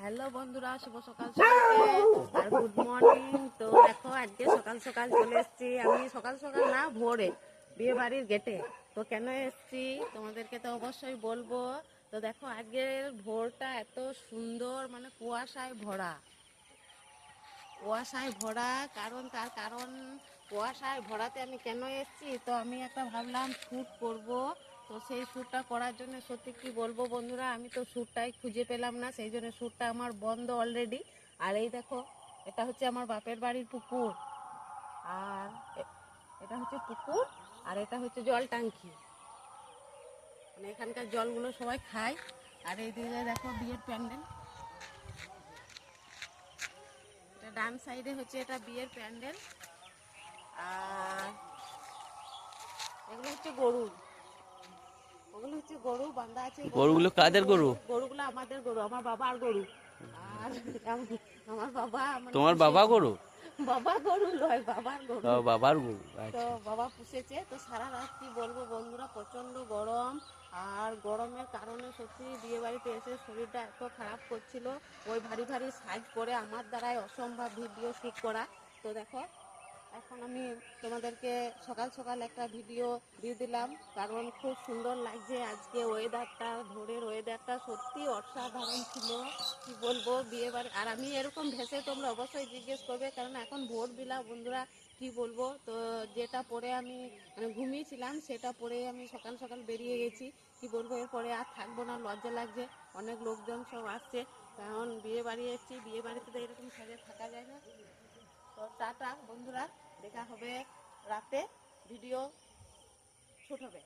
Hello বন্ধুরা, শুভ সকাল সবাইকে আর গুড মর্নিং। তো দেখো আজকে সকাল সকাল চলে এসেছি। আমি সকাল সকাল না, ভোরে বিয়ে বাড়ির গেটে। তো কেন এসেছি তোমাদেরকে তো অবশ্যই বলবো। তো দেখো আজকের ভোরটা এত সুন্দর, মানে কুয়াশায় ভরা, কুয়াশায় ভরা। তার কারণ কুয়াশায় ভরাতে আমি কেন এসেছি, তো আমি একটা ভাবলাম শ্যুট করব। তো সেই শ্যুটটা করার জন্য সত্যি কি বলবো বন্ধুরা, আমি তো শ্যুটটাই খুঁজে পেলাম না, সেই জন্য শ্যুটটা আমার বন্ধ অলরেডি। আর এই দেখো, এটা হচ্ছে আমার বাপের বাড়ির পুকুর, আর এটা হচ্ছে পুকুর, আর এটা হচ্ছে জল ট্যাঙ্কি, মানে এখানকার জলগুলো সবাই খায়। আর এই দিকে দেখো বিয়ের প্যান্ডেল, এটা ডান সাইডে হচ্ছে এটা বিয়ের প্যান্ডেল। আর এগুলো হচ্ছে গরু, ওগুলো হচ্ছে গরু বান্ধা আছে। গরুগুলো কাদের গরু? গরুগুলো আমাদের গরু, আমার বাবার গরু। আর আমার বাবা মানে তোমার বাবা পুষেছে। গরু? বাবা গরু নয়, বাবার গরু। বাবার গরু, তো আচ্ছা। বাবা পুষেছে। তো সারা রাত কি বলবো বন্ধুরা, প্রচন্ড গরম। আর গরমের কারণে সত্যি বিয়ে বাড়িতে এসে শরীরটা এত খারাপ করছিল। ওই ভারী ভারী সাইজ করে আমার দ্বারাই অসম্ভব ভিডিও শ্যুট করা। তো দেখো এখন আমি তোমাদেরকে সকাল সকাল একটা ভিডিও দিয়ে দিলাম, কারণ খুব সুন্দর লাগছে আজকে ওয়েদারটা। ভোরের ওয়েদারটা সত্যি অসাধারণ ছিল, কি বলবো বিয়ে বাড়ি। আর আমি এরকম ভেসে তোমরা অবশ্যই জিজ্ঞেস করবে, কারণ এখন ভোর বেলা বন্ধুরা, কি বলবো। তো যেটা পরে আমি মানে ঘুমিয়েছিলাম, সেটা পরে আমি সকাল সকাল বেরিয়ে গেছি। কি বলবো, এরপরে আর থাকবো না, লজ্জা লাগছে। অনেক লোকজন সব আসছে, কারণ বিয়ে বাড়ি এসেছি, বিয়ে বাড়িতে তো এরকম সাজে থাকা যায় না। তো টাটা বন্ধুরা, দেখা হবে রাতে, ভিডিও শুট হবে।